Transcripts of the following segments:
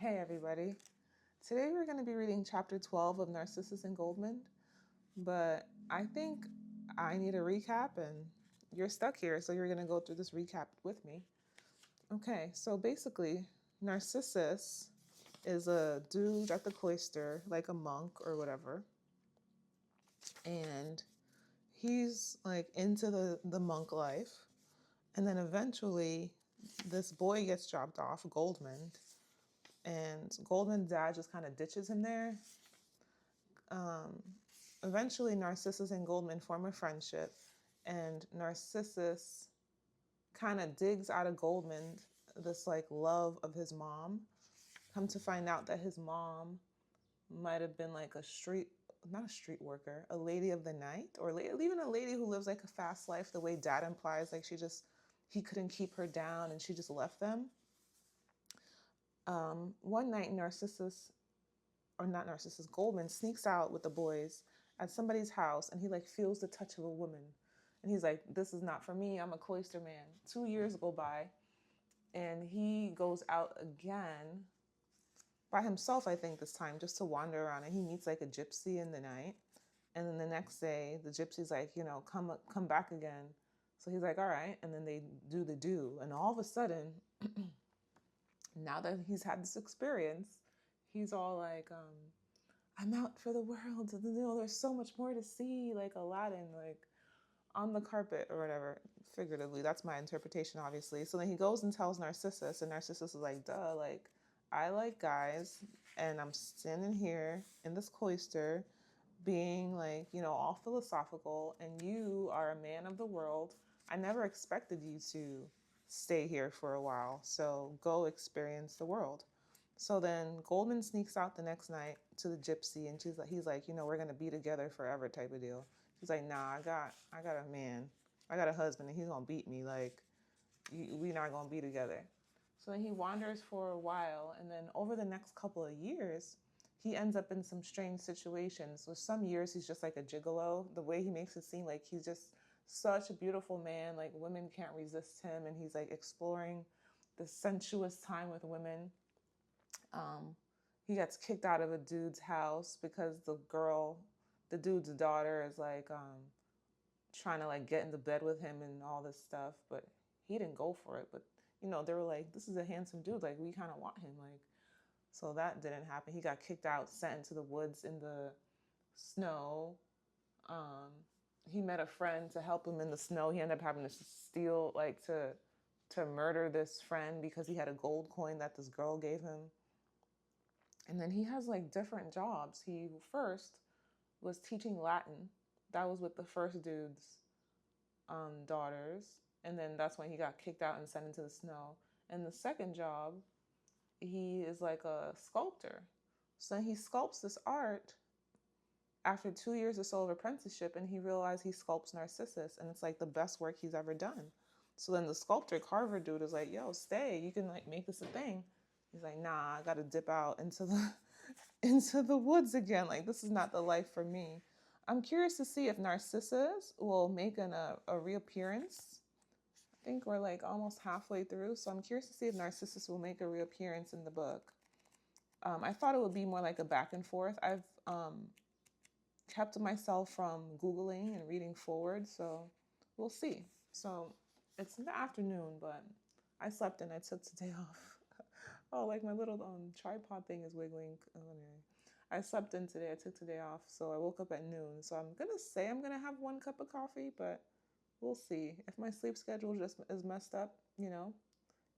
Hey everybody. Today we're going to be reading chapter 12 of Narcissus and Goldmund, but I think I need a recap and you're stuck here, so you're going to go through this recap with me. Okay, so basically, Narcissus is a dude at the cloister, like a monk or whatever, and he's like into the monk life, and then eventually this boy gets dropped off, Goldmund, and Goldmund's dad just kind of ditches him there. Eventually, Narcissus and Goldmund form a friendship, and Narcissus kind of digs out of Goldmund this like love of his mom. Come to find out that his mom might have been like not a street worker, a lady of the night, or even a lady who lives like a fast life, the way dad implies, like he couldn't keep her down and she just left them. One night, Goldmund sneaks out with the boys at somebody's house and he like feels the touch of a woman. And he's like, this is not for me. I'm a cloister man. 2 years go by and he goes out again by himself, I think this time, just to wander around, and he meets like a gypsy in the night. And then the next day the gypsy's like, come back again. So he's like, all right. And then they do. And all of a sudden, now that he's had this experience, he's all like, I'm out for the world. There's so much more to see, like Aladdin, like on the carpet or whatever, figuratively. That's my interpretation, obviously. So then he goes and tells Narcissus, and Narcissus is like, duh, like, I like guys, and I'm standing here in this cloister being like, all philosophical, and you are a man of the world. I never expected you to stay here for a while, so go experience the world. So then Goldmund sneaks out the next night to the gypsy, and he's like, we're gonna be together forever type of deal. She's like, nah, I got a man, I got a husband, and he's gonna beat me. Like, we not gonna be together. So then he wanders for a while, and then over the next couple of years, he ends up in some strange situations. With some years, he's just like a gigolo. The way he makes it seem like he's just such a beautiful man, like women can't resist him, and he's like exploring the sensuous time with women. He gets kicked out of a dude's house because the dude's daughter is like trying to like get into bed with him and all this stuff, but he didn't go for it. But they were like, this is a handsome dude, like we kind of want him, like. So that didn't happen. He got kicked out, sent into the woods in the snow. He met a friend to help him in the snow. He ended up having to steal, like, to murder this friend because he had a gold coin that this girl gave him. And then he has like different jobs. He first was teaching Latin. That was with the first dude's daughters. And then that's when he got kicked out and sent into the snow. And the second job, he is like a sculptor. So he sculpts this art after 2 years or so of apprenticeship, and he realized he sculpts Narcissus, and it's like the best work he's ever done. So then the sculptor carver dude is like, yo, stay, you can like make this a thing. He's like, nah, I gotta dip out into the woods again. Like, this is not the life for me. I'm curious to see if Narcissus will make a reappearance. I think we're like almost halfway through, so I'm curious to see if Narcissus will make a reappearance in the book. I thought it would be more like a back and forth. I've kept myself from Googling and reading forward, so we'll see. So it's in the afternoon, but I slept and I took today off. Oh, like my little tripod thing is wiggling. Oh, anyway. I slept in today. I took today off, so I woke up at noon. So I'm gonna say I'm gonna have 1 cup of coffee, but we'll see. If my sleep schedule just is messed up, you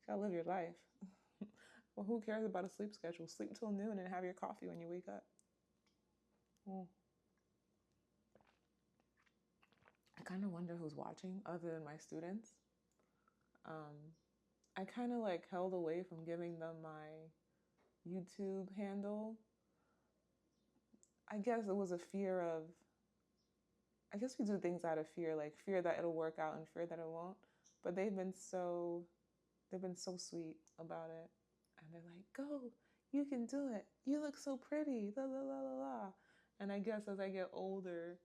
gotta live your life. Well, who cares about a sleep schedule? Sleep till noon and have your coffee when you wake up. Mm. I kind of wonder who's watching other than my students. I kind of like held away from giving them my YouTube handle. I guess it was a fear of, I guess we do things out of fear, like fear that it'll work out and fear that it won't. But they've been so sweet about it. And they're like, go, you can do it. You look so pretty, la la la la la. And I guess as I get older,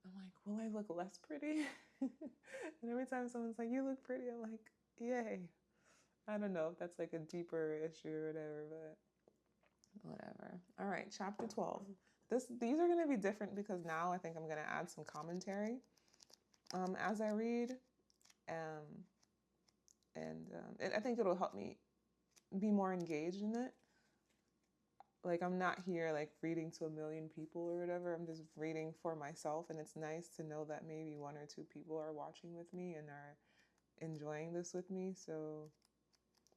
I'm like, will I look less pretty? And every time someone's like, you look pretty, I'm like, yay. I don't know if that's like a deeper issue or whatever, All right, chapter 12. These are going to be different because now I think I'm going to add some commentary as I read. I think it'll help me be more engaged in it. Like, I'm not here like reading to a million people or whatever. I'm just reading for myself, and it's nice to know that maybe one or two people are watching with me and are enjoying this with me. So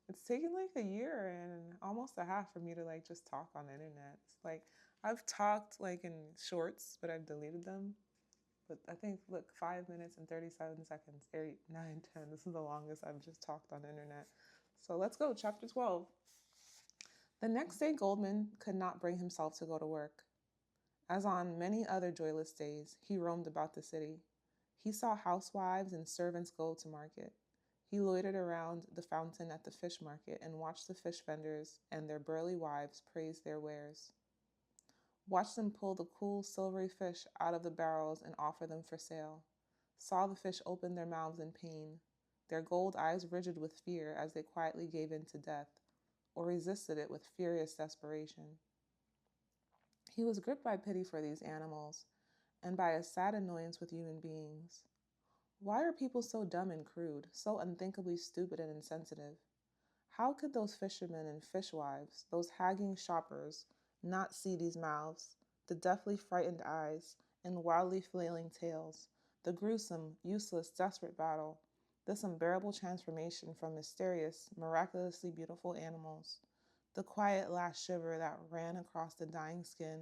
it's taken like a year and almost a half for me to like just talk on the internet. It's like I've talked like in shorts, but I've deleted them. But I think, look, 5 minutes and 37 seconds, 8, 9, 10. This is the longest I've just talked on the internet. So let's go, chapter 12. The next day, Goldmund could not bring himself to go to work. As on many other joyless days, he roamed about the city. He saw housewives and servants go to market. He loitered around the fountain at the fish market and watched the fish vendors and their burly wives praise their wares. Watched them pull the cool, silvery fish out of the barrels and offer them for sale. Saw the fish open their mouths in pain, their gold eyes rigid with fear as they quietly gave in to death, or resisted it with furious desperation. He was gripped by pity for these animals, and by a sad annoyance with human beings. Why are people so dumb and crude, so unthinkably stupid and insensitive? How could those fishermen and fishwives, those haggling shoppers, not see these mouths, the deathly frightened eyes, and wildly flailing tails, the gruesome, useless, desperate battle, this unbearable transformation from mysterious, miraculously beautiful animals, the quiet last shiver that ran across the dying skin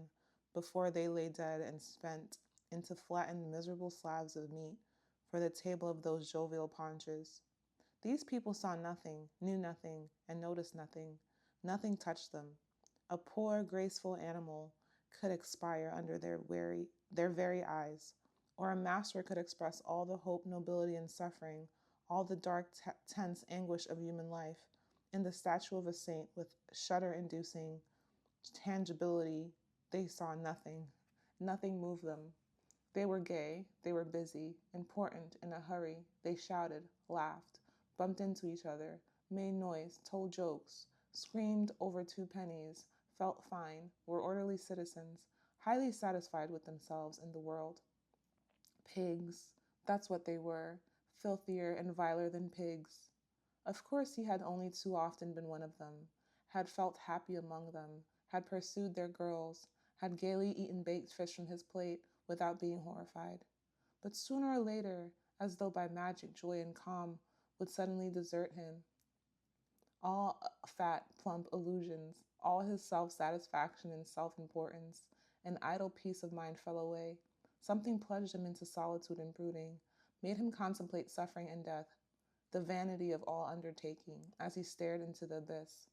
before they lay dead and spent into flattened, miserable slabs of meat for the table of those jovial paunches? These people saw nothing, knew nothing, and noticed nothing. Nothing touched them. A poor, graceful animal could expire under their very eyes, or a master could express all the hope, nobility, and suffering, all the dark, tense anguish of human life in the statue of a saint with shudder-inducing tangibility. They saw nothing. Nothing moved them. They were gay, they were busy, important, in a hurry. They shouted, laughed, bumped into each other, made noise, told jokes, screamed over 2 pennies, felt fine, were orderly citizens, highly satisfied with themselves and the world. Pigs, that's what they were, filthier and viler than pigs. Of course he had only too often been one of them, had felt happy among them, had pursued their girls, had gaily eaten baked fish from his plate without being horrified. But sooner or later, as though by magic, joy and calm would suddenly desert him. All fat, plump illusions, all his self-satisfaction and self-importance, an idle peace of mind fell away. Something plunged him into solitude and brooding, made him contemplate suffering and death, the vanity of all undertaking, as he stared into the abyss.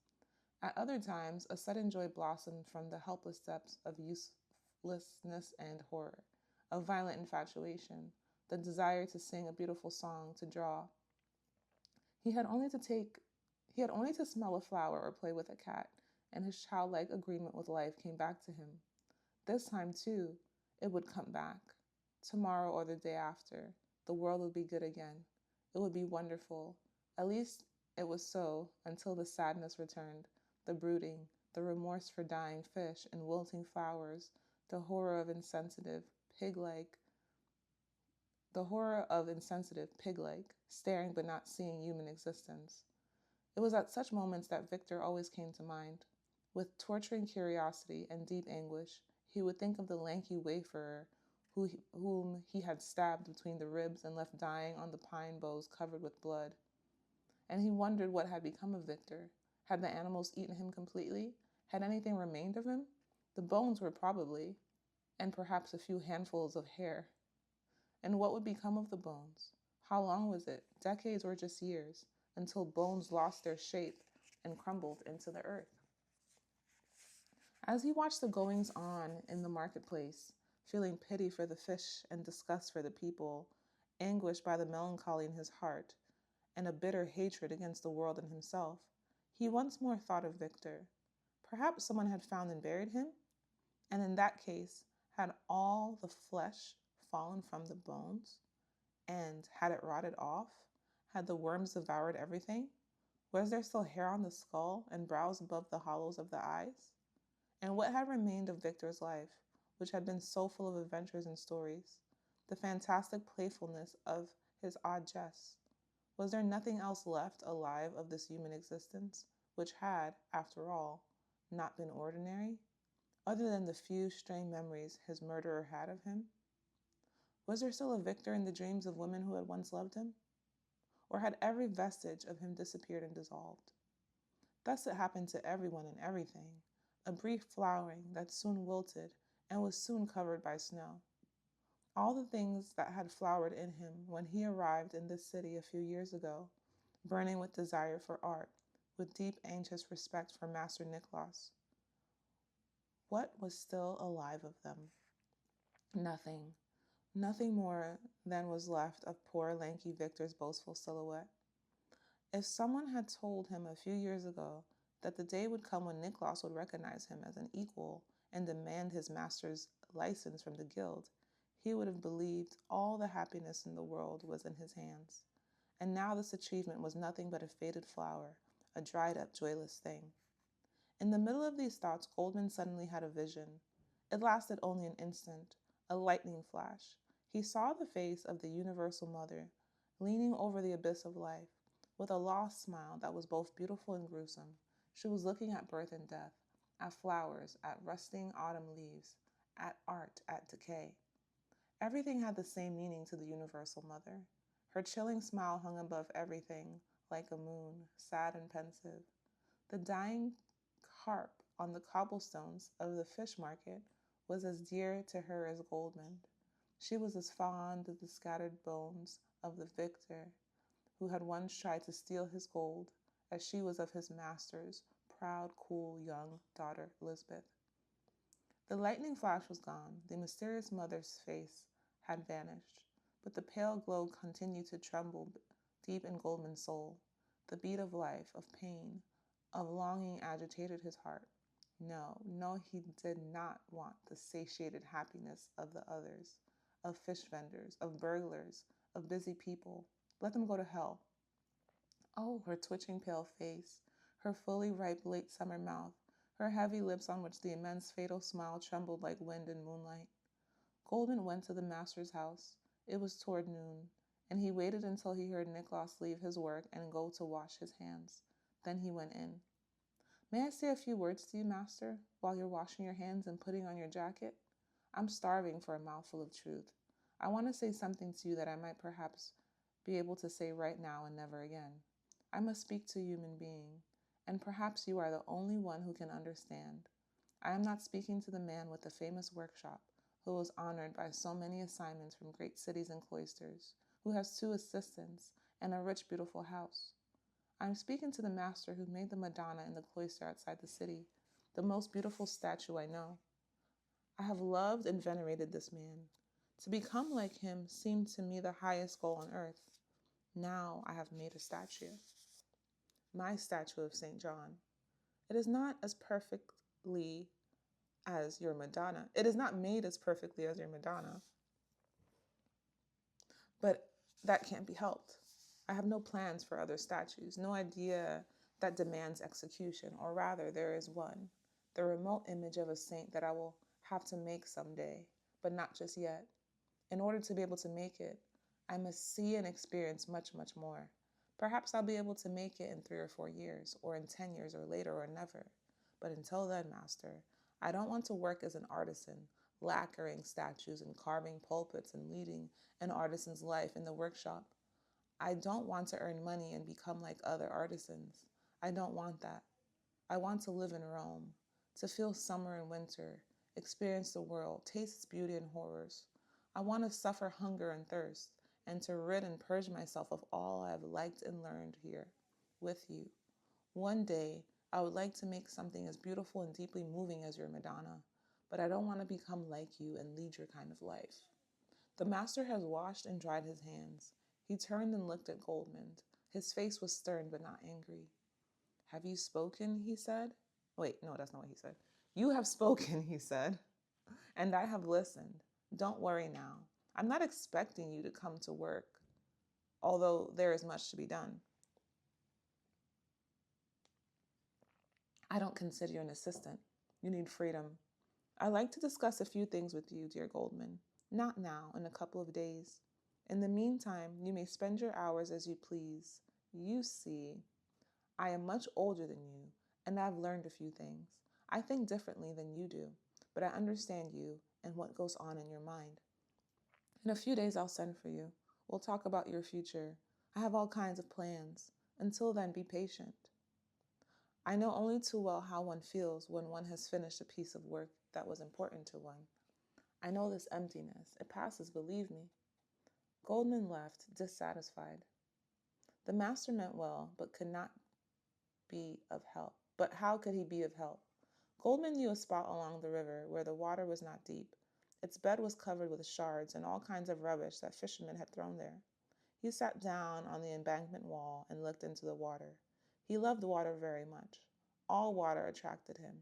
At other times, a sudden joy blossomed from the helpless depths of uselessness and horror, of violent infatuation, the desire to sing a beautiful song, to draw. He had only to smell a flower or play with a cat, and his childlike agreement with life came back to him. This time, too, it would come back. Tomorrow or the day after, the world would be good again. It would be wonderful. At least it was so until the sadness returned, the brooding, the remorse for dying fish and wilting flowers, the horror of insensitive, pig-like, staring but not seeing human existence. It was at such moments that Victor always came to mind. With torturing curiosity and deep anguish, he would think of the lanky wayfarer whom he had stabbed between the ribs and left dying on the pine boughs covered with blood. And he wondered what had become of Victor. Had the animals eaten him completely? Had anything remained of him? The bones were probably, and perhaps a few handfuls of hair. And what would become of the bones? How long was it, decades or just years, until bones lost their shape and crumbled into the earth? As he watched the goings-on in the marketplace, feeling pity for the fish and disgust for the people, anguished by the melancholy in his heart, and a bitter hatred against the world and himself, he once more thought of Victor. Perhaps someone had found and buried him? And in that case, had all the flesh fallen from the bones? And had it rotted off? Had the worms devoured everything? Was there still hair on the skull and brows above the hollows of the eyes? And what had remained of Victor's life, which had been so full of adventures and stories, the fantastic playfulness of his odd jests? Was there nothing else left alive of this human existence, which had, after all, not been ordinary, other than the few stray memories his murderer had of him? Was there still a Victor in the dreams of women who had once loved him? Or had every vestige of him disappeared and dissolved? Thus it happened to everyone and everything, a brief flowering that soon wilted and was soon covered by snow. All the things that had flowered in him when he arrived in this city a few years ago, burning with desire for art, with deep anxious respect for Master Nicholas. What was still alive of them? Nothing. Nothing more than was left of poor lanky Victor's boastful silhouette. If someone had told him a few years ago that the day would come when Nicholas would recognize him as an equal and demand his master's license from the guild, he would have believed all the happiness in the world was in his hands. And now this achievement was nothing but a faded flower, a dried-up, joyless thing. In the middle of these thoughts, Goldmund suddenly had a vision. It lasted only an instant, a lightning flash. He saw the face of the Universal Mother, leaning over the abyss of life, with a lost smile that was both beautiful and gruesome. She was looking at birth and death, at flowers, at rusting autumn leaves, at art, at decay. Everything had the same meaning to the Universal Mother. Her chilling smile hung above everything, like a moon, sad and pensive. The dying carp on the cobblestones of the fish market was as dear to her as Goldmund. She was as fond of the scattered bones of the victor who had once tried to steal his gold as she was of his master's proud, cool young daughter Elizabeth. The lightning flash was gone. The mysterious mother's face had vanished, but the pale glow continued to tremble deep in Goldmund's soul. The beat of life, of pain, of longing agitated his heart. No, no, he did not want the satiated happiness of the others, of fish vendors, of burglars, of busy people. Let them go to hell. Oh, her twitching pale face, her fully ripe late summer mouth, her heavy lips on which the immense fatal smile trembled like wind in moonlight. Goldmund went to the master's house. It was toward noon, and he waited until he heard Nicholas leave his work and go to wash his hands. Then he went in. "May I say a few words to you, master, while you're washing your hands and putting on your jacket? I'm starving for a mouthful of truth. I want to say something to you that I might perhaps be able to say right now and never again. I must speak to a human being, and perhaps you are the only one who can understand. I am not speaking to the man with the famous workshop, who was honored by so many assignments from great cities and cloisters, who has 2 assistants and a rich, beautiful house. I am speaking to the master who made the Madonna in the cloister outside the city, the most beautiful statue I know. I have loved and venerated this man. To become like him seemed to me the highest goal on earth. Now I have made a statue. My statue of St. John. It is not as perfectly as your Madonna. It is not made as perfectly as your Madonna, but that can't be helped. I have no plans for other statues, no idea that demands execution, or rather, there is one, the remote image of a saint that I will have to make someday, but not just yet. In order to be able to make it, I must see and experience much, much more. Perhaps I'll be able to make it in 3 or 4 years, or in 10 years, or later, or never. But until then, master, I don't want to work as an artisan, lacquering statues and carving pulpits and leading an artisan's life in the workshop. I don't want to earn money and become like other artisans. I don't want that. I want to live in Rome, to feel summer and winter, experience the world, taste its beauty and horrors. I want to suffer hunger and thirst, and to rid and purge myself of all I have liked and learned here, with you. One day, I would like to make something as beautiful and deeply moving as your Madonna, but I don't want to become like you and lead your kind of life. The master has washed and dried his hands. He turned and looked at Goldmund. His face was stern but not angry. "Have you spoken?" he said. Wait, no, that's not what he said. "You have spoken," he said, "and I have listened. Don't worry now. I'm not expecting you to come to work, although there is much to be done. I don't consider you an assistant. You need freedom. I'd like to discuss a few things with you, dear Goldman. Not now, in a couple of days. In the meantime, you may spend your hours as you please. You see, I am much older than you, and I've learned a few things. I think differently than you do, but I understand you and what goes on in your mind. In a few days, I'll send for you. We'll talk about your future. I have all kinds of plans. Until then, be patient. I know only too well how one feels when one has finished a piece of work that was important to one. I know this emptiness. It passes, believe me. Goldman left, dissatisfied. The master meant well, but could not be of help. But how could he be of help? Goldman knew a spot along the river where the water was not deep. Its bed was covered with shards and all kinds of rubbish that fishermen had thrown there. He sat down on the embankment wall and looked into the water. He loved water very much. All water attracted him.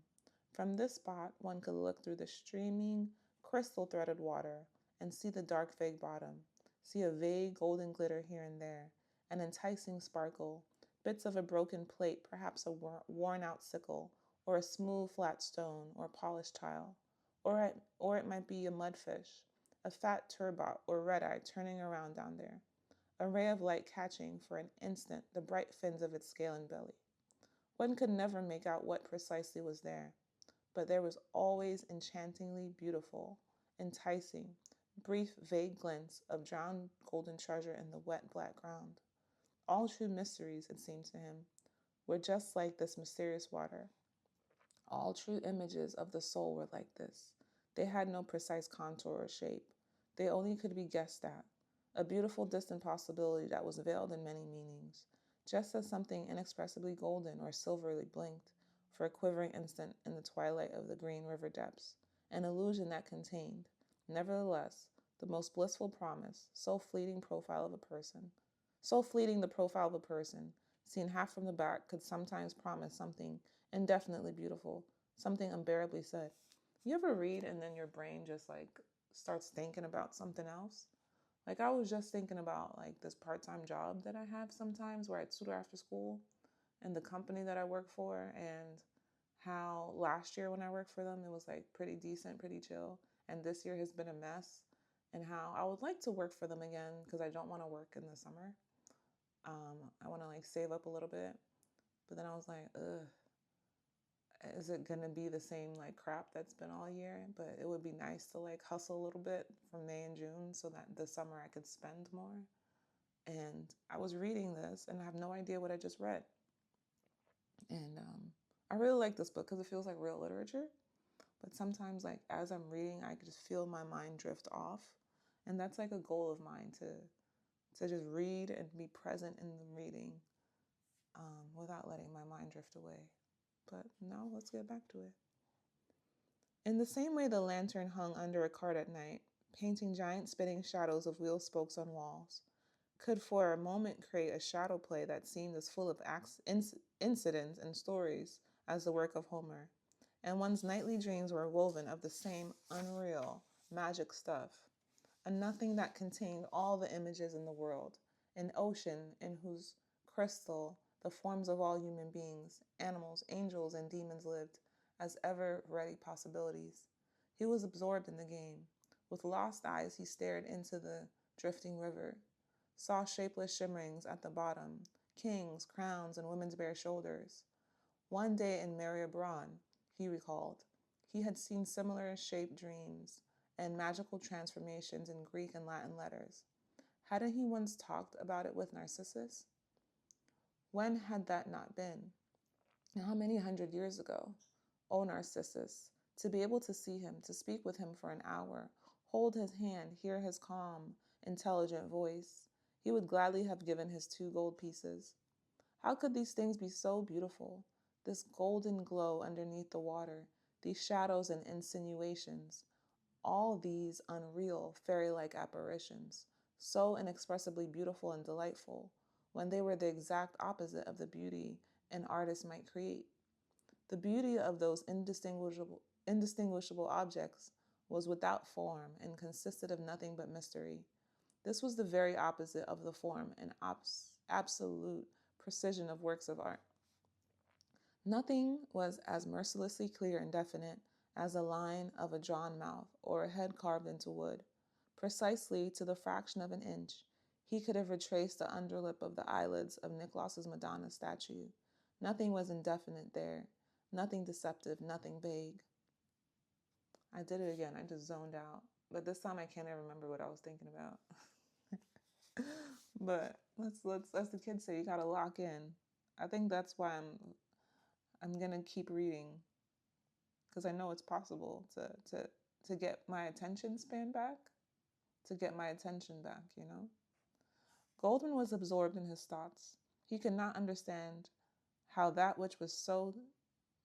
From this spot, one could look through the streaming, crystal-threaded water and see the dark, vague bottom, see a vague golden glitter here and there, an enticing sparkle, bits of a broken plate, perhaps a worn-out sickle, or a smooth, flat stone, or polished tile. Or it might be a mudfish, a fat turbot or red-eye turning around down there, a ray of light catching for an instant the bright fins of its scale and belly. One could never make out what precisely was there, but there was always enchantingly beautiful, enticing, brief, vague glints of drowned golden treasure in the wet black ground. All true mysteries, it seemed to him, were just like this mysterious water. All true images of the soul were like this. They had no precise contour or shape. They only could be guessed at. A beautiful distant possibility that was veiled in many meanings, just as something inexpressibly golden or silvery blinked for a quivering instant in the twilight of the green river depths, an illusion that contained, nevertheless, the most blissful promise, so fleeting the profile of a person, seen half from the back, could sometimes promise something indefinitely beautiful, something unbearably sad. You ever read and then your brain just like starts thinking about something else? Like I was just thinking about like this part-time job that I have sometimes where I tutor after school and the company that I work for, and how last year when I worked for them it was like pretty decent, pretty chill, and this year has been a mess, and how I would like to work for them again because I don't want to work in the summer. I want to like save up a little bit, but then I was like, ugh, is it gonna be the same like crap that's been all year? But it would be nice to like hustle a little bit from May and June so that the summer I could spend more. And I was reading this and I have no idea what I just read. And I really like this book because it feels like real literature. But sometimes like as I'm reading, I could just feel my mind drift off. And that's like a goal of mine to just read and be present in the reading without letting my mind drift away. But now let's get back to it. In the same way the lantern hung under a cart at night, painting giant spinning shadows of wheel spokes on walls, could for a moment create a shadow play that seemed as full of incidents and stories as the work of Homer, and one's nightly dreams were woven of the same unreal, magic stuff, a nothing that contained all the images in the world, an ocean in whose crystal the forms of all human beings, animals, angels, and demons lived as ever-ready possibilities. He was absorbed in the game. With lost eyes, he stared into the drifting river, saw shapeless shimmerings at the bottom, kings, crowns, and women's bare shoulders. One day in Maribran, he recalled, he had seen similar shaped dreams and magical transformations in Greek and Latin letters. Hadn't he once talked about it with Narcissus? When had that not been? How many hundred years ago? Oh, Narcissus, to be able to see him, to speak with him for an hour, hold his hand, hear his calm, intelligent voice. He would gladly have given his 2 gold pieces. How could these things be so beautiful? This golden glow underneath the water, these shadows and insinuations, all these unreal, fairy-like apparitions, so inexpressibly beautiful and delightful, when they were the exact opposite of the beauty an artist might create. The beauty of those indistinguishable objects was without form and consisted of nothing but mystery. This was the very opposite of the form and absolute precision of works of art. Nothing was as mercilessly clear and definite as the line of a drawn mouth or a head carved into wood. Precisely to the fraction of an inch, he could have retraced the underlip of the eyelids of Nicklaus's Madonna statue. Nothing was indefinite there, nothing deceptive, nothing vague. I did it again. I just zoned out. But this time I can't even remember what I was thinking about. But let's as the kids say, you gotta lock in. I think that's why I'm gonna keep reading, because I know it's possible to get my attention span back, to get my attention back, you know? Goldmund was absorbed in his thoughts. He could not understand how that which was so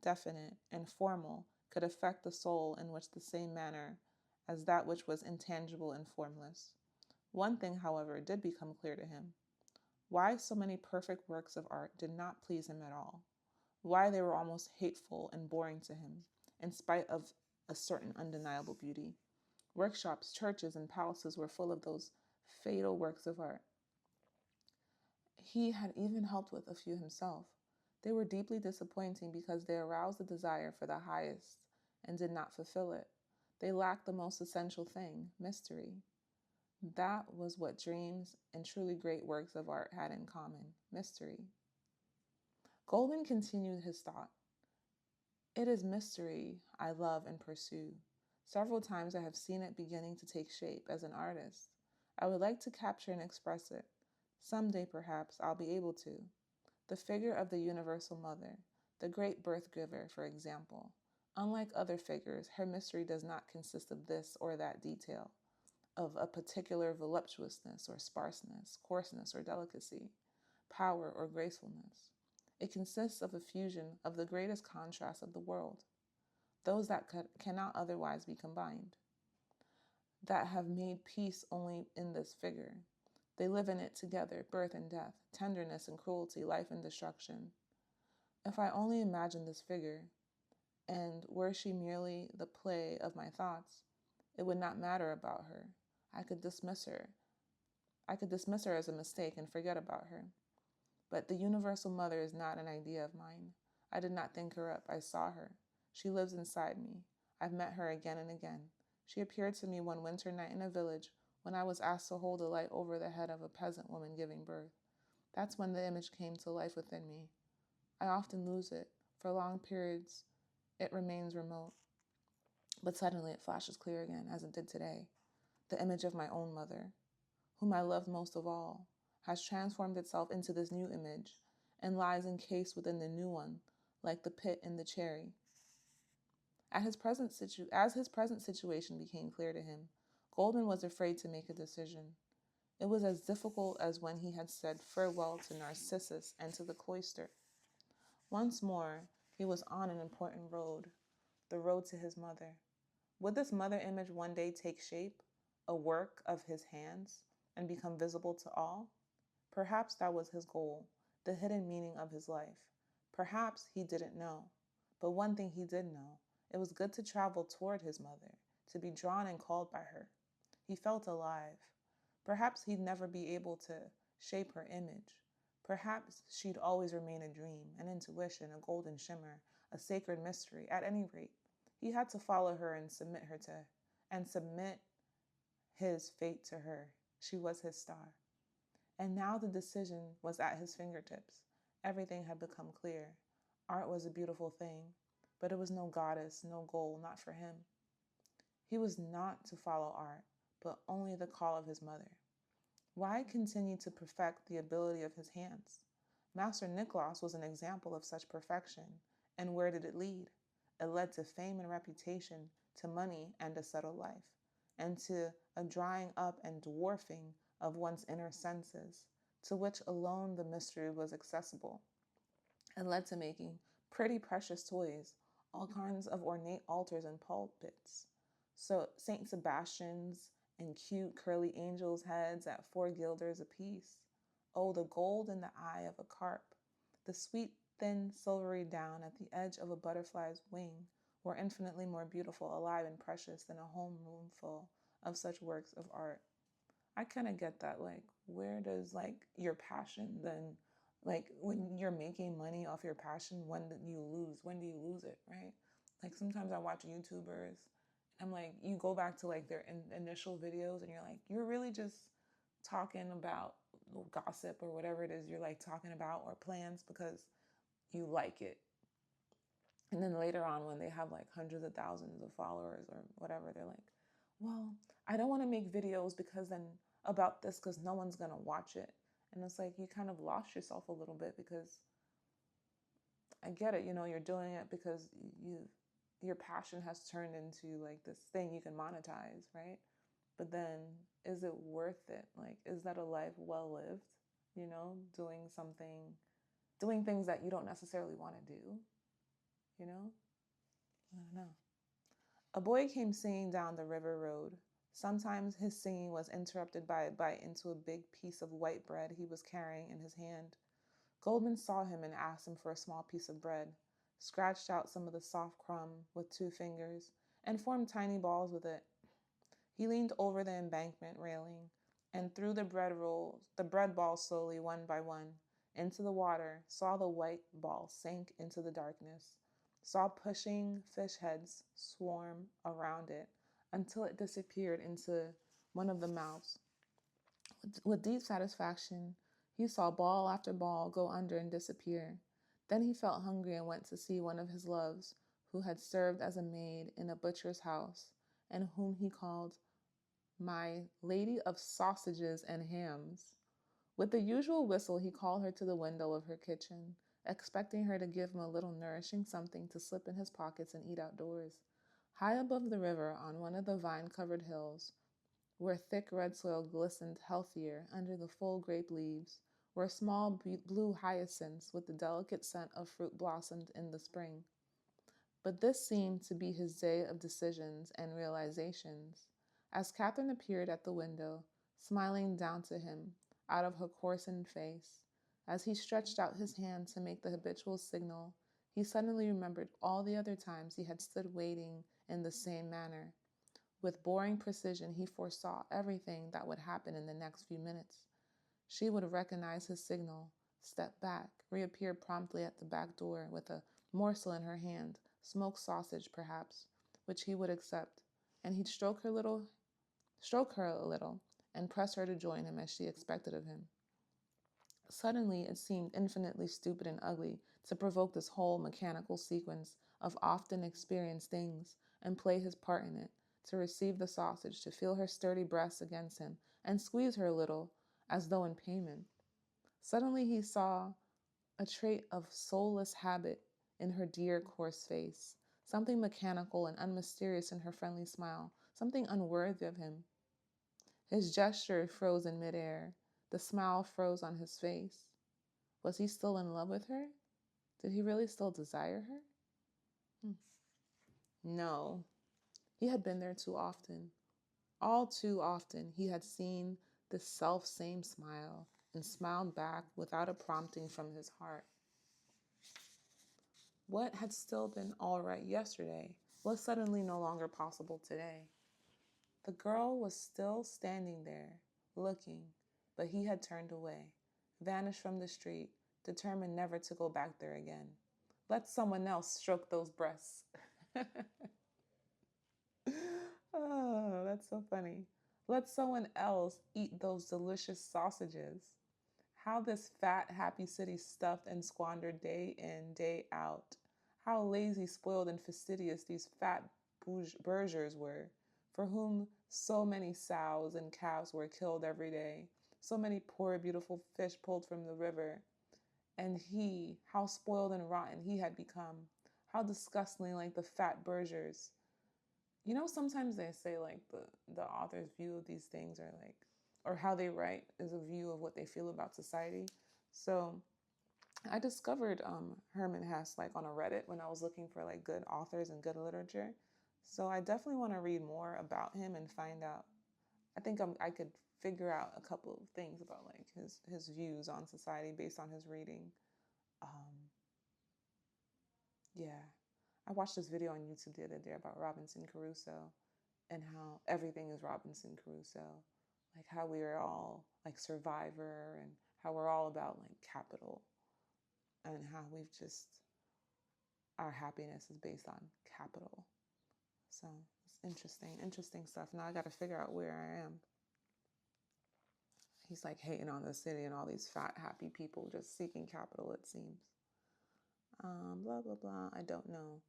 definite and formal could affect the soul in which the same manner as that which was intangible and formless. One thing, however, did become clear to him: why so many perfect works of art did not please him at all, why they were almost hateful and boring to him, in spite of a certain undeniable beauty. Workshops, churches, and palaces were full of those fatal works of art. He had even helped with a few himself. They were deeply disappointing because they aroused the desire for the highest and did not fulfill it. They lacked the most essential thing, mystery. That was what dreams and truly great works of art had in common: mystery. Goldmund continued his thought. It is mystery I love and pursue. Several times I have seen it beginning to take shape as an artist. I would like to capture and express it. Someday, perhaps, I'll be able to. The figure of the Universal Mother, the great birth giver, for example. Unlike other figures, her mystery does not consist of this or that detail, of a particular voluptuousness or sparseness, coarseness or delicacy, power or gracefulness. It consists of a fusion of the greatest contrasts of the world, those that cannot otherwise be combined, that have made peace only in this figure. They live in it together, birth and death, tenderness and cruelty, life and destruction. If I only imagined this figure, and were she merely the play of my thoughts, it would not matter about her. I could dismiss her. I could dismiss her as a mistake and forget about her. But the Universal Mother is not an idea of mine. I did not think her up. I saw her. She lives inside me. I've met her again and again. She appeared to me one winter night in a village when I was asked to hold a light over the head of a peasant woman giving birth. That's when the image came to life within me. I often lose it. For long periods, it remains remote. But suddenly it flashes clear again, as it did today. The image of my own mother, whom I loved most of all, has transformed itself into this new image and lies encased within the new one, like the pit in the cherry. As his present situation became clear to him, Goldmund was afraid to make a decision. It was as difficult as when he had said farewell to Narcissus and to the cloister. Once more, he was on an important road, the road to his mother. Would this mother image one day take shape, a work of his hands, and become visible to all? Perhaps that was his goal, the hidden meaning of his life. Perhaps he didn't know. But one thing he did know: it was good to travel toward his mother, to be drawn and called by her. He felt alive. Perhaps he'd never be able to shape her image. Perhaps she'd always remain a dream, an intuition, a golden shimmer, a sacred mystery. At any rate, he had to follow her and submit his fate to her. She was his star. And now the decision was at his fingertips. Everything had become clear. Art was a beautiful thing, but it was no goddess, no goal, not for him. He was not to follow art, but only the call of his mother. Why continue to perfect the ability of his hands? Master Nicklaus was an example of such perfection. And where did it lead? It led to fame and reputation, to money and a settled life, and to a drying up and dwarfing of one's inner senses, to which alone the mystery was accessible. It led to making pretty precious toys, all kinds of ornate altars and pulpits, so Saint Sebastian's and cute curly angels' heads at 4 guilders apiece. Oh, the gold in the eye of a carp, the sweet thin silvery down at the edge of a butterfly's wing were infinitely more beautiful, alive, and precious than a homeroom full of such works of art. I kind of get that. Like, where does like your passion then Like when you're making money off your passion, when do you lose it, right? Like sometimes I watch YouTubers, I'm like, you go back to like their initial videos and you're like, you're really just talking about gossip or whatever it is you're like talking about, or plans because you like it. And then later on, when they have like hundreds of thousands of followers or whatever, they're like, well, I don't want to make videos because then about this because no one's going to watch it. And it's like you kind of lost yourself a little bit, because I get it, you're doing it because your passion has turned into like this thing you can monetize, right? But then is it worth it? Like, is that a life well lived? Doing things that you don't necessarily want to do, you know? I don't know. A boy came singing down the river road. Sometimes his singing was interrupted by a bite into a big piece of white bread he was carrying in his hand. Goldmund saw him and asked him for a small piece of bread, scratched out some of the soft crumb with 2 fingers, and formed tiny balls with it. He leaned over the embankment railing and threw the bread balls slowly, one by one, into the water, saw the white ball sink into the darkness, saw pushing fish heads swarm around it until it disappeared into one of the mouths. With deep satisfaction, he saw ball after ball go under and disappear. Then he felt hungry and went to see one of his loves, who had served as a maid in a butcher's house, and whom he called my lady of sausages and hams. With the usual whistle, he called her to the window of her kitchen, expecting her to give him a little nourishing something to slip in his pockets and eat outdoors. High above the river, on one of the vine-covered hills, where thick red soil glistened healthier under the full grape leaves, where small blue hyacinths with the delicate scent of fruit blossomed in the spring. But this seemed to be his day of decisions and realizations. As Catherine appeared at the window, smiling down to him out of her coarsened face, as he stretched out his hand to make the habitual signal, he suddenly remembered all the other times he had stood waiting in the same manner. With boring precision, he foresaw everything that would happen in the next few minutes. She would recognize his signal, step back, reappear promptly at the back door with a morsel in her hand, smoked sausage perhaps, which he would accept, and he'd stroke her a little, and press her to join him as she expected of him. Suddenly, it seemed infinitely stupid and ugly to provoke this whole mechanical sequence of often experienced things and play his part in it, to receive the sausage, to feel her sturdy breasts against him, and squeeze her a little, as though in payment. Suddenly he saw a trait of soulless habit in her dear, coarse face, something mechanical and unmysterious in her friendly smile, something unworthy of him. His gesture froze in midair. The smile froze on his face. Was he still in love with her? Did he really still desire her? No. He had been there too often. All too often, he had seen the self-same smile and smiled back without a prompting from his heart. What had still been all right yesterday was suddenly no longer possible today. The girl was still standing there, looking, but he had turned away, vanished from the street, determined never to go back there again. Let someone else stroke those breasts. Oh, that's so funny. Let someone else eat those delicious sausages. How this fat, happy city stuffed and squandered day in, day out. How lazy, spoiled, and fastidious these fat burghers were, for whom so many sows and calves were killed every day, so many poor, beautiful fish pulled from the river. And he, how spoiled and rotten he had become, how disgustingly like the fat burghers. Sometimes they say like the author's view of these things are like, or how they write is a view of what they feel about society. So I discovered Herman Hesse like on a Reddit when I was looking for like good authors and good literature. So I definitely want to read more about him and find out. I think I could figure out a couple of things about like his views on society based on his reading. Um, yeah, I watched this video on YouTube the other day about Robinson Crusoe and how everything is Robinson Crusoe, like how we are all like Survivor and how we're all about like capital. and how our happiness is based on capital. So it's interesting stuff. Now I got to figure out where I am. He's like hating on the city and all these fat, happy people just seeking capital, it seems. Blah, blah, blah. I don't know.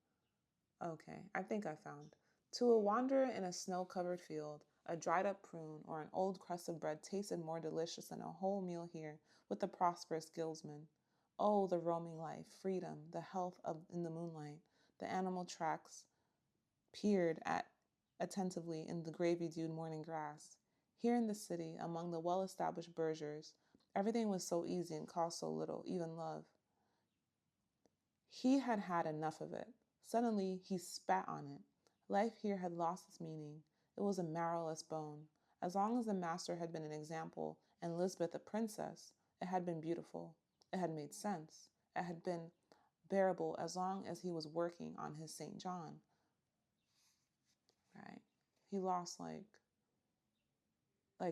Okay, I think I found. To a wanderer in a snow-covered field, a dried-up prune or an old crust of bread tasted more delicious than a whole meal here with the prosperous guildsman. Oh, the roaming life, freedom, the health in the moonlight. The animal tracks peered at attentively in the gravy-dewed morning grass. Here in the city, among the well-established burghers, everything was so easy and cost so little, even love. He had had enough of it. Suddenly, he spat on it. Life here had lost its meaning. It was a marrowless bone. As long as the master had been an example and Lisbeth a princess, it had been beautiful. It had made sense. It had been bearable as long as he was working on his St. John. Right? He lost like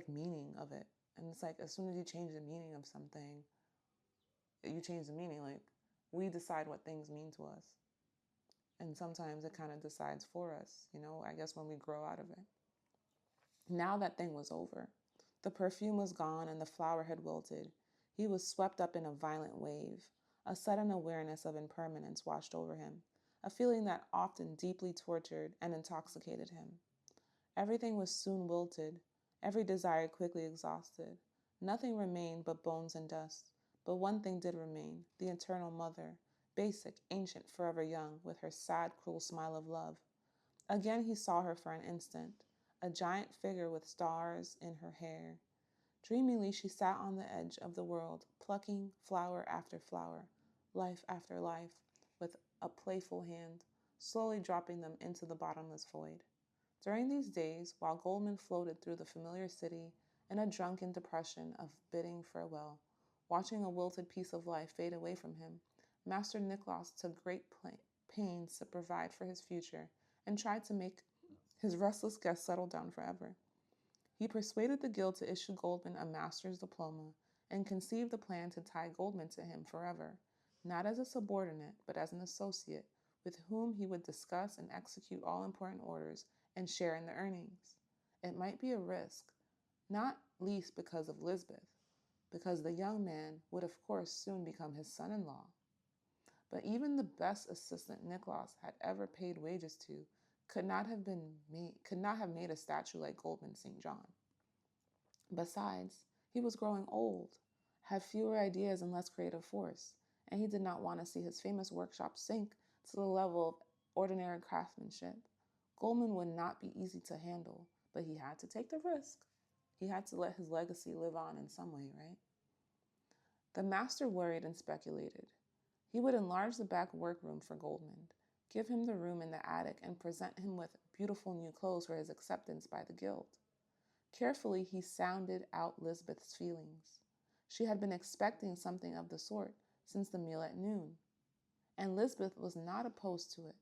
meaning of it. And it's like as soon as you change the meaning of something, you change the meaning. Like we decide what things mean to us. And sometimes it kind of decides for us, I guess when we grow out of it. Now that thing was over. The perfume was gone and the flower had wilted. He was swept up in a violent wave. A sudden awareness of impermanence washed over him, a feeling that often deeply tortured and intoxicated him. Everything was soon wilted, every desire quickly exhausted. Nothing remained but bones and dust. But one thing did remain, the eternal mother, basic, ancient, forever young, with her sad, cruel smile of love. Again he saw her for an instant, a giant figure with stars in her hair. Dreamingly she sat on the edge of the world, plucking flower after flower, life after life, with a playful hand, slowly dropping them into the bottomless void. During these days, while Goldmund floated through the familiar city in a drunken depression of bidding farewell, watching a wilted piece of life fade away from him, Master Nicholas took great pains to provide for his future and tried to make his restless guest settle down forever. He persuaded the guild to issue Goldmund a master's diploma and conceived a plan to tie Goldmund to him forever, not as a subordinate, but as an associate with whom he would discuss and execute all important orders and share in the earnings. It might be a risk, not least because of Lisbeth, because the young man would of course soon become his son-in-law. But even the best assistant Nicholas had ever paid wages to could not have made a statue like Goldmund St. John. Besides, he was growing old, had fewer ideas and less creative force, and he did not want to see his famous workshop sink to the level of ordinary craftsmanship. Goldmund would not be easy to handle, but he had to take the risk. He had to let his legacy live on in some way, right? The master worried and speculated. He would enlarge the back workroom for Goldmund, give him the room in the attic, and present him with beautiful new clothes for his acceptance by the guild. Carefully, he sounded out Lisbeth's feelings. She had been expecting something of the sort since the meal at noon, and Lisbeth was not opposed to it.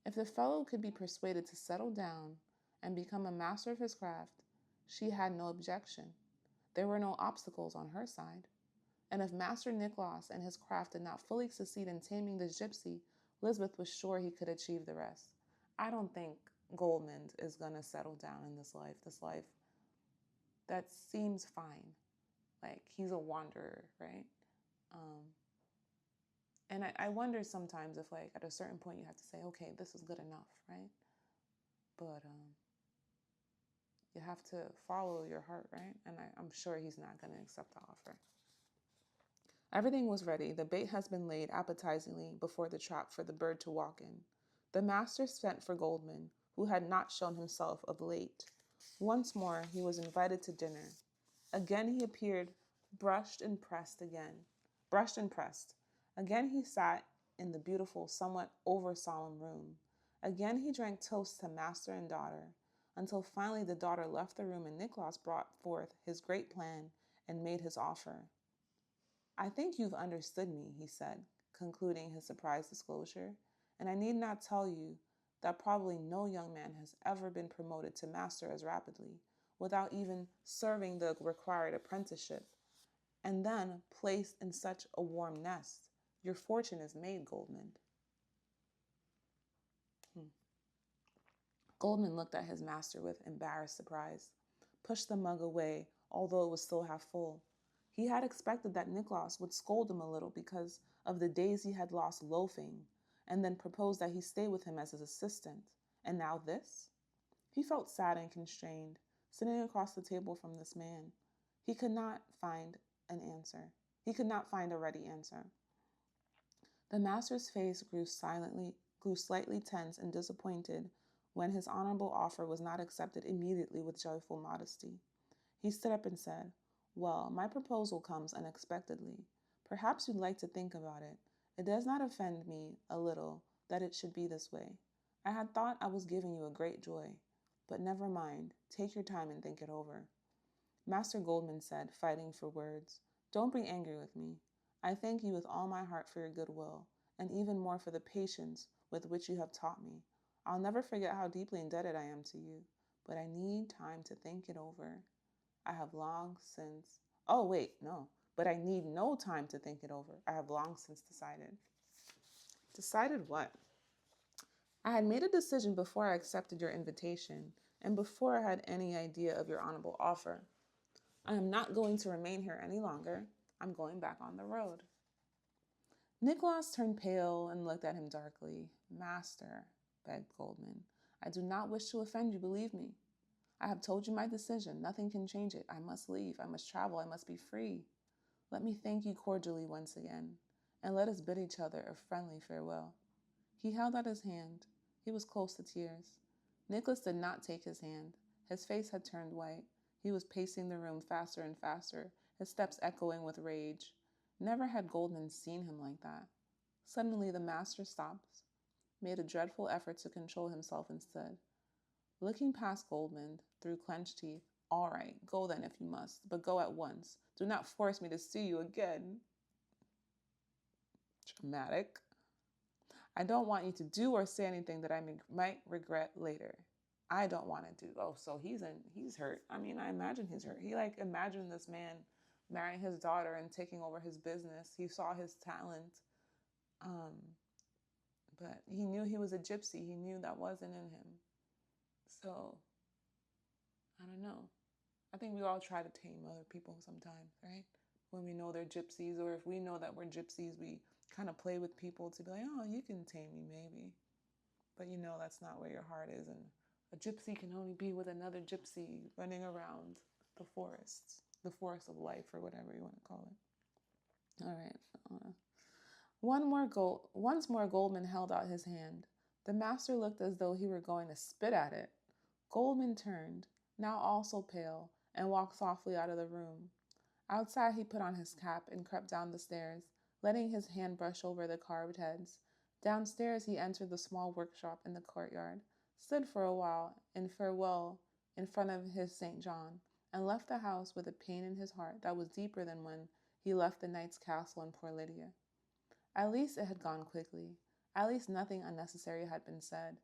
If the fellow could be persuaded to settle down and become a master of his craft, she had no objection. There were no obstacles on her side. And if Master Nicholas and his craft did not fully succeed in taming the gypsy, Lisbeth was sure he could achieve the rest. I don't think Goldmund is going to settle down in this life. This life, that seems fine. Like, he's a wanderer, right? And I wonder sometimes if, like, at a certain point you have to say, okay, this is good enough, right? But you have to follow your heart, right? And I'm sure he's not going to accept the offer. Everything was ready. The bait has been laid appetizingly before the trap for the bird to walk in. The master sent for Goldmund, who had not shown himself of late. Once more he was invited to dinner. Again he appeared, brushed and pressed. Again he sat in the beautiful, somewhat over-solemn room. Again he drank toasts to master and daughter, until finally the daughter left the room and Nicholas brought forth his great plan and made his offer. I think you've understood me, he said, concluding his surprise disclosure, and I need not tell you that probably no young man has ever been promoted to master as rapidly, without even serving the required apprenticeship. and then placed in such a warm nest. Your fortune is made, Goldmund. Hmm. Goldmund looked at his master with embarrassed surprise, pushed the mug away, although it was still half full. He had expected that Nicholas would scold him a little because of the days he had lost loafing, and then propose that he stay with him as his assistant. And now this? He felt sad and constrained, sitting across the table from this man. He could not find an answer. He could not find a ready answer. The master's face grew slightly tense and disappointed when his honorable offer was not accepted immediately with joyful modesty. He stood up and said, "Well, my proposal comes unexpectedly. Perhaps you'd like to think about it. It does not offend me a little that it should be this way. I had thought I was giving you a great joy. But never mind. Take your time and think it over." Master Goldmund said, fighting for words, "Don't be angry with me. I thank you with all my heart for your goodwill, and even more for the patience with which you have taught me. I'll never forget how deeply indebted I am to you, but I need time to think it over. I have long since... Oh, wait, no. But I need no time to think it over. I have long since decided." Decided what? "I had made a decision before I accepted your invitation, and before I had any idea of your honorable offer. I am not going to remain here any longer. I'm going back on the road." Nicholas turned pale and looked at him darkly. "Master," begged Goldmund, "I do not wish to offend you, believe me. I have told you my decision. Nothing can change it. I must leave. I must travel. I must be free. Let me thank you cordially once again, and let us bid each other a friendly farewell." He held out his hand. He was close to tears. Nicholas did not take his hand. His face had turned white. He was pacing the room faster and faster, his steps echoing with rage. Never had Goldmund seen him like that. Suddenly the master stopped, made a dreadful effort to control himself, and said, looking past Goldmund through clenched teeth, "All right, go then if you must, but go at once. Do not force me to see you again." Dramatic. "I don't want you to do or say anything that I might regret later. I don't want to do." Oh, so he's hurt. I mean, I imagine he's hurt. He imagined this man marrying his daughter and taking over his business. He saw his talent, um, but he knew he was a gypsy. He knew that wasn't in him. So I don't know. I think we all try to tame other people sometimes, right? When we know they're gypsies, or if we know that we're gypsies, we kind of play with people to be like, "Oh, you can tame me, maybe." But you know that's not where your heart is, and a gypsy can only be with another gypsy running around the forest of life, or whatever you want to call it. All right. Once more, Goldmund held out his hand. The master looked as though he were going to spit at it. Goldmund turned, now also pale, and walked softly out of the room. Outside, he put on his cap and crept down the stairs, letting his hand brush over the carved heads. Downstairs, he entered the small workshop in the courtyard, stood for a while in farewell in front of his St. John, and left the house with a pain in his heart that was deeper than when he left the knight's castle in poor Lydia. At least it had gone quickly. At least nothing unnecessary had been said.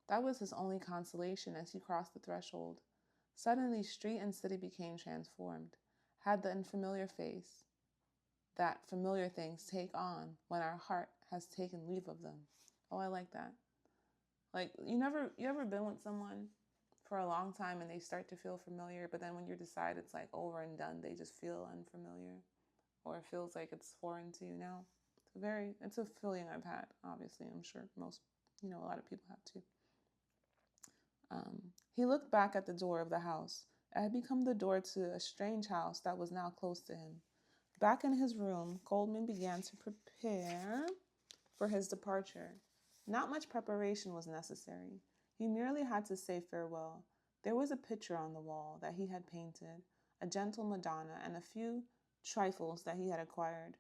That was his only consolation as he crossed the threshold. Suddenly, street and city became transformed, had the unfamiliar face that familiar things take on when our heart has taken leave of them. Oh, I like that. Like, you ever been with someone for a long time and they start to feel familiar, but then when you decide it's like over and done, they just feel unfamiliar, or it feels like it's foreign to you now. It's a feeling I've had, obviously. I'm sure a lot of people have too. He looked back at the door of the house. It had become the door to a strange house that was now close to him. Back in his room, Goldmund began to prepare for his departure. Not much preparation was necessary. He merely had to say farewell. There was a picture on the wall that he had painted, a gentle Madonna, and a few trifles that he had acquired.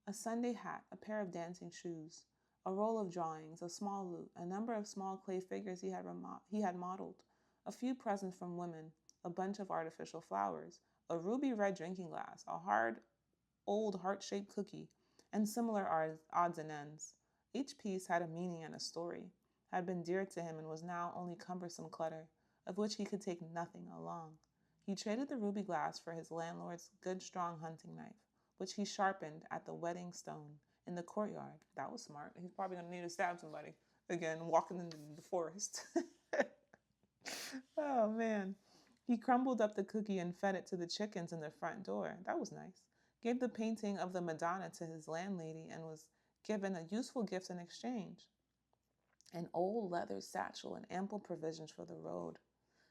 A Sunday hat, a pair of dancing shoes, a roll of drawings, a small lute, a number of small clay figures he had modeled, a few presents from women, a bunch of artificial flowers, a ruby red drinking glass, a hard, old heart-shaped cookie, and similar odds and ends. Each piece had a meaning and a story, had been dear to him, and was now only cumbersome clutter, of which he could take nothing along. He traded the ruby glass for his landlord's good strong hunting knife, which he sharpened at the wedding stone in the courtyard. That was smart. He's probably going to need to stab somebody again, walking into the forest. Oh, man. He crumbled up the cookie and fed it to the chickens in the front door. That was nice. Gave the painting of the Madonna to his landlady and was given a useful gift in exchange, an old leather satchel and ample provisions for the road.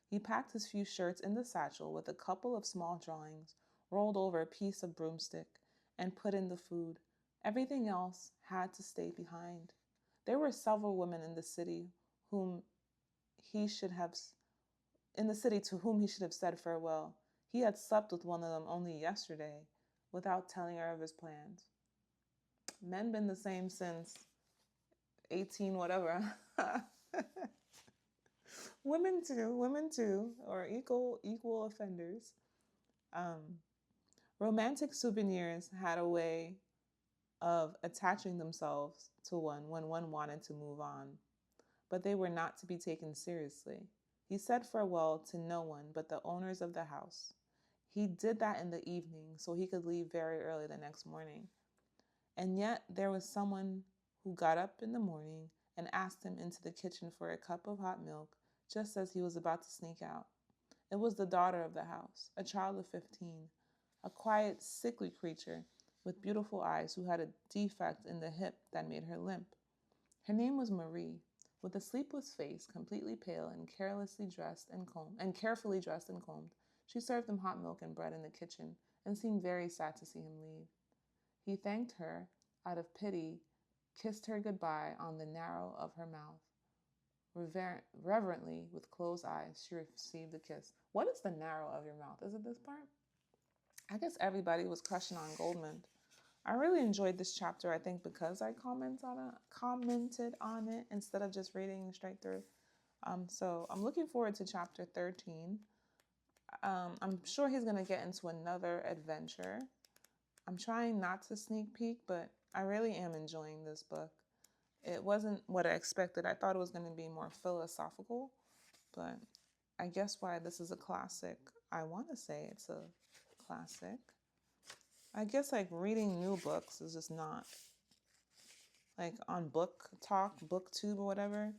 He packed his few shirts in the satchel with a couple of small drawings, rolled over a piece of broomstick, and put in the food. Everything else had to stay behind. There were several women in the city whom he should have to whom he should have said farewell. He had slept with one of them only yesterday, without telling her of his plans. Men been the same since 18 whatever. Women too, or equal offenders. Romantic souvenirs had a way of attaching themselves to one when one wanted to move on, but they were not to be taken seriously. He said farewell to no one but the owners of the house. He did that in the evening so he could leave very early the next morning. And yet there was someone who got up in the morning and asked him into the kitchen for a cup of hot milk just as he was about to sneak out. It was the daughter of the house, a child of 15, a quiet, sickly creature with beautiful eyes who had a defect in the hip that made her limp. Her name was Marie, with a sleepless face, completely pale and carefully dressed and combed. She served him hot milk and bread in the kitchen and seemed very sad to see him leave. He thanked her out of pity, kissed her goodbye on the narrow of her mouth. Reverently, with closed eyes, she received the kiss. What is the narrow of your mouth? Is it this part? I guess everybody was crushing on Goldmund. I really enjoyed this chapter, I think, because I commented on it instead of just reading straight through. So I'm looking forward to chapter 13. I'm sure he's going to get into another adventure. I'm trying not to sneak peek, but I really am enjoying this book. It wasn't what I expected. I thought it was going to be more philosophical, but I guess why this is a classic. I want to say it's a classic. I guess like reading new books is just not like on Book Talk, BookTube or whatever.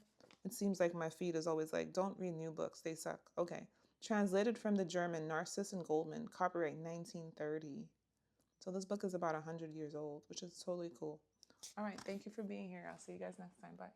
It seems like my feed is always like, don't read new books, they suck. Okay. Translated from the German, Narcissus and Goldmund, copyright 1930. So this book is about 100 years old, which is totally cool. All right, thank you for being here. I'll see you guys next time. Bye.